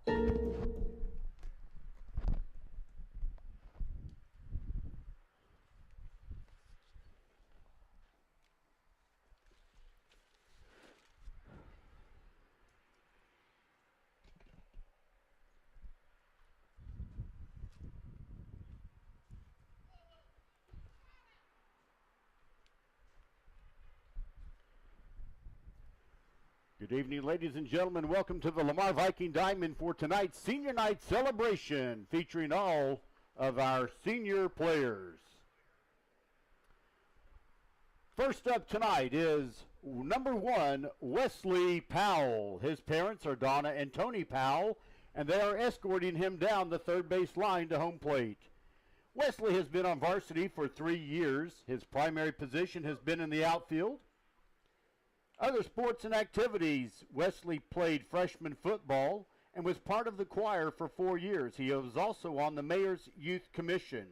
Good evening, ladies and gentlemen. Welcome to the Lamar Viking Diamond for tonight's Senior Night celebration, featuring all of our senior players. First up tonight is number 1, Wesley Powell. His parents are Donna and Tony Powell, and they are escorting him down the third base line to home plate. Wesley has been on varsity for 3 years. His primary position has been in the outfield. Other sports and activities: Wesley played freshman football and was part of the choir for 4 years. He was also on the Mayor's Youth Commission.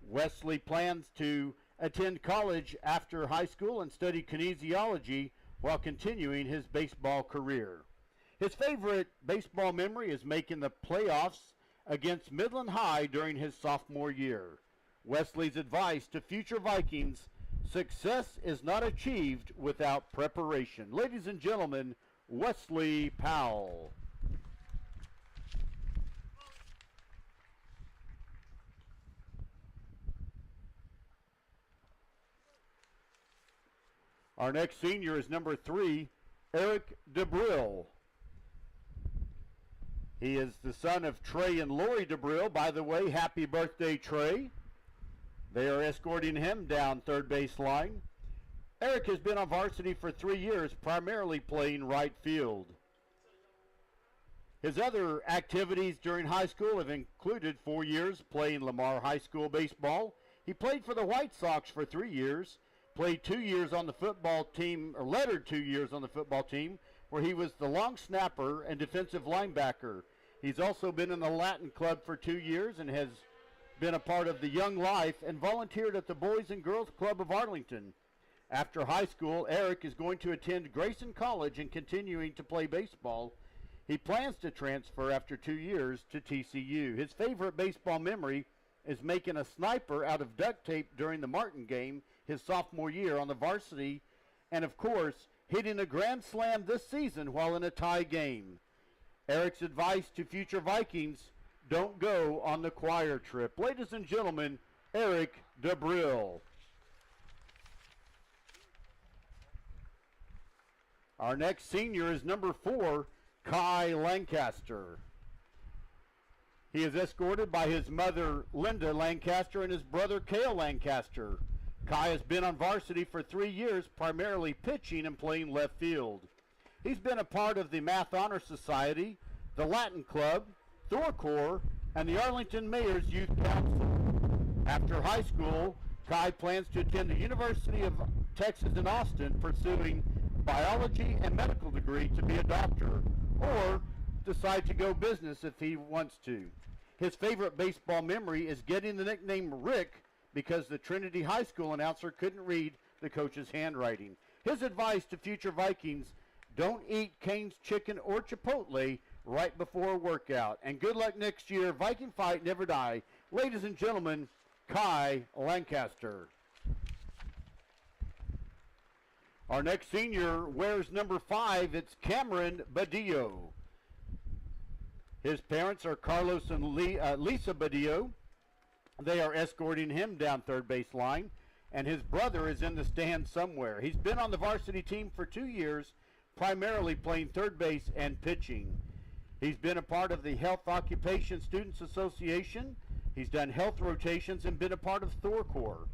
Wesley plans to attend college after high school and study kinesiology while continuing his baseball career. His favorite baseball memory is making the playoffs against Midland High during his sophomore year. Wesley's advice to future Vikings: success is not achieved without preparation. Ladies and gentlemen, Wesley Powell. Our next senior is number 3, Eric DeBrill. He is the son of Trey and Lori DeBrill. By the way, happy birthday, Trey. They are escorting him down third base line. Eric has been on varsity for 3 years, primarily playing right field. His other activities during high school have included 4 years playing Lamar High School baseball. He played for the White Sox for 3 years, played 2 years on the football team, or lettered 2 years on the football team, where he was the long snapper and defensive linebacker. He's also been in the Latin Club for 2 years and has been a part of the Young Life and volunteered at the Boys and Girls Club of Arlington. After high school, Eric is going to attend Grayson College and continuing to play baseball. He plans to transfer after 2 years to TCU. His favorite baseball memory is making a sniper out of duct tape during the Martin game his sophomore year on the varsity, and of course, hitting a grand slam this season while in a tie game. Eric's advice to future Vikings: don't go on the choir trip. Ladies and gentlemen, Eric DeBrill. Our next senior is number 4, Kai Lancaster. He is escorted by his mother, Linda Lancaster, and his brother, Cale Lancaster. Kai has been on varsity for 3 years, primarily pitching and playing left field. He's been a part of the Math Honor Society, the Latin Club, Thor Corps, and the Arlington Mayor's Youth Council. After high school, Kai plans to attend the University of Texas in Austin, pursuing biology and medical degree to be a doctor, or decide to go business if he wants to. His favorite baseball memory is getting the nickname Rick because the Trinity High School announcer couldn't read the coach's handwriting. His advice to future Vikings: don't eat Cane's Chicken or Chipotle right before a workout. And good luck next year. Viking fight, never die. Ladies and gentlemen, Kai Lancaster. Our next senior wears number 5. It's Cameron Badillo. His parents are Carlos and Lisa Badillo. They are escorting him down third base line, and his brother is in the stands somewhere. He's been on the varsity team for 2 years, primarily playing third base and pitching. He's been a part of the Health Occupation Students Association. He's done health rotations and been a part of Thor Corps.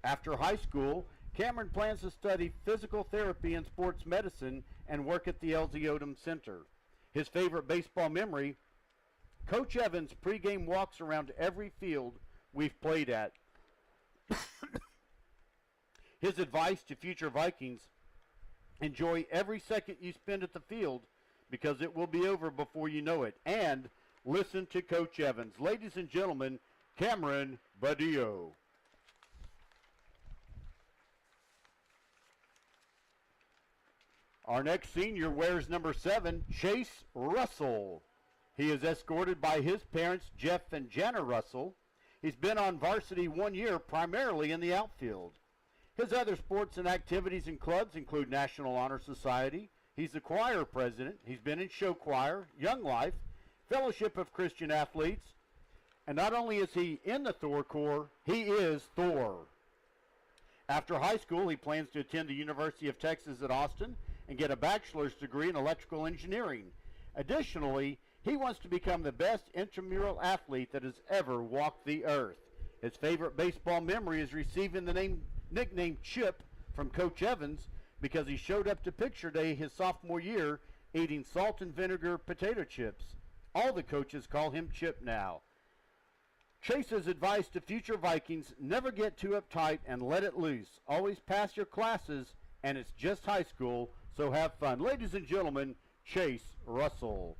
After high school, Cameron plans to study physical therapy and sports medicine and work at the Elsie Odom Center. His favorite baseball memory: Coach Evans' pregame walks around every field we've played at. His advice to future Vikings: enjoy every second you spend at the field because it will be over before you know it. And listen to Coach Evans. Ladies and gentlemen, Cameron Badillo. Our next senior wears number 7, Chase Russell. He is escorted by his parents, Jeff and Jana Russell. He's been on varsity 1 year, primarily in the outfield. His other sports and activities and clubs include National Honor Society. He's the choir president. He's been in show choir, Young Life, Fellowship of Christian Athletes. And not only is he in the Thor Corps, he is Thor. After high school, he plans to attend the University of Texas at Austin and get a bachelor's degree in electrical engineering. Additionally, he wants to become the best intramural athlete that has ever walked the earth. His favorite baseball memory is receiving the nickname Chip from Coach Evans because he showed up to picture day his sophomore year eating salt and vinegar potato chips. All the coaches call him Chip now. Chase's advice to future Vikings: never get too uptight and let it loose. Always pass your classes, and it's just high school, so have fun. Ladies and gentlemen, Chase Russell.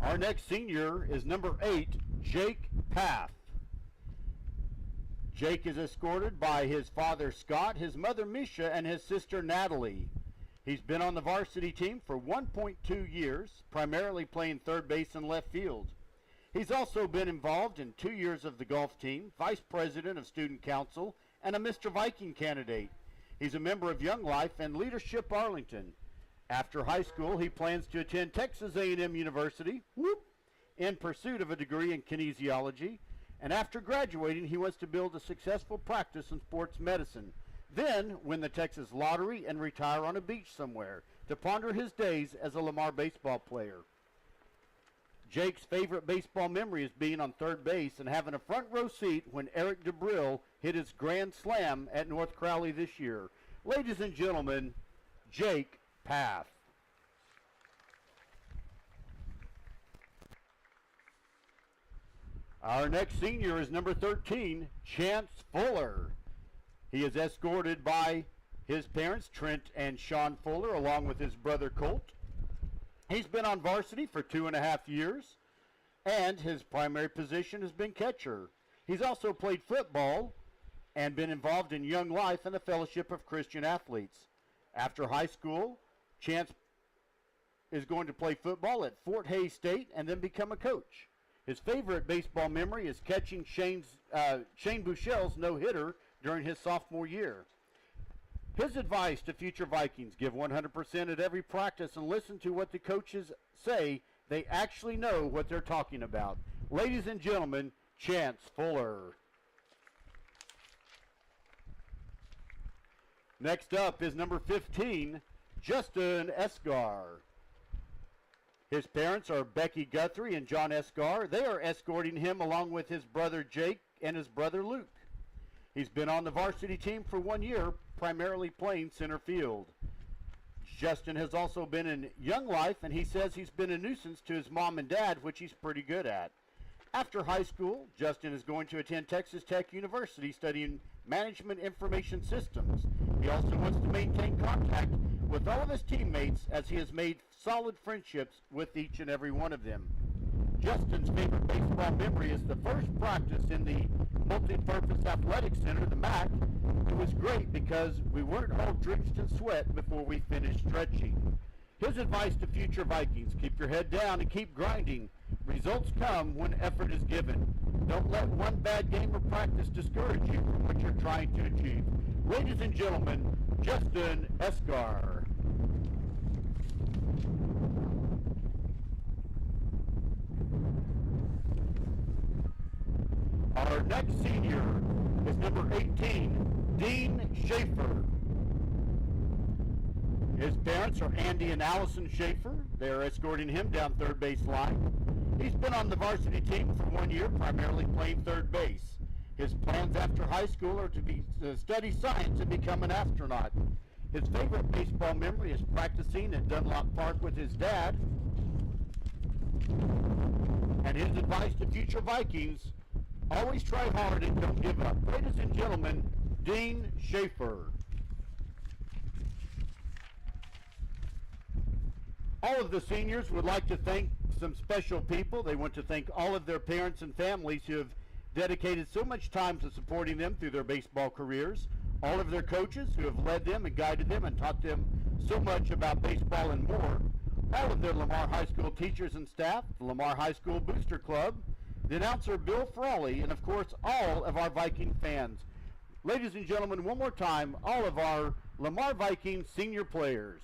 Our next senior is number 8, Jake Path. Jake is escorted by his father, Scott, his mother, Misha, and his sister, Natalie. He's been on the varsity team for 1.2 years, primarily playing third base and left field. He's also been involved in 2 years of the golf team, vice president of student council, and a Mr. Viking candidate. He's a member of Young Life and Leadership Arlington. After high school, he plans to attend Texas A&M University, in pursuit of a degree in kinesiology. And after graduating, he wants to build a successful practice in sports medicine. Then win the Texas lottery and retire on a beach somewhere to ponder his days as a Lamar baseball player. Jake's favorite baseball memory is being on third base and having a front row seat when Eric DeBrill hit his grand slam at North Crowley this year. Ladies and gentlemen, Jake Path. Our next senior is number 13, Chance Fuller. He is escorted by his parents, Trent and Sean Fuller, along with his brother, Colt. He's been on varsity for 2.5 years, and his primary position has been catcher. He's also played football and been involved in Young Life and the Fellowship of Christian Athletes. After high school, Chance is going to play football at Fort Hays State and then become a coach. His favorite baseball memory is catching Shane Buechele's no-hitter during his sophomore year. His advice to future Vikings: give 100% at every practice and listen to what the coaches say. They actually know what they're talking about. Ladies and gentlemen, Chance Fuller. Next up is number 15, Justin Esgar. His parents are Becky Guthrie and John Esgar. They are escorting him along with his brother Jake and his brother Luke. He's been on the varsity team for 1 year, primarily playing center field. Justin has also been in Young Life, and he says he's been a nuisance to his mom and dad, which he's pretty good at. After high school, Justin is going to attend Texas Tech University studying Management Information Systems. He also wants to maintain contact with all of his teammates as he has made solid friendships with each and every one of them. Justin's favorite baseball memory is the first practice in the Multi-Purpose Athletic Center, the MAC. It was great because we weren't all drenched in sweat before we finished stretching. His advice to future Vikings: keep your head down and keep grinding. Results come when effort is given. Don't let one bad game of practice discourage you from what you're trying to achieve. Ladies and gentlemen, Justin Esgar. Our next senior is number 18, Dean Schaeffer. His parents are Andy and Allison Schaeffer. They're escorting him down third base line. He's been on the varsity team for 1 year, primarily playing third base. His plans after high school are to study science and become an astronaut. His favorite baseball memory is practicing at Dunlop Park with his dad. And his advice to future Vikings: always try hard and don't give up. Ladies and gentlemen, Dean Schaeffer. All of the seniors would like to thank some special people. They want to thank all of their parents and families who have dedicated so much time to supporting them through their baseball careers. all of their coaches who have led them and guided them and taught them so much about baseball and more, all of their Lamar High School teachers and staff, the Lamar High School Booster Club, the announcer Bill Frawley, and of course all of our Viking fans. Ladies and gentlemen, one more time, all of our Lamar Viking senior players.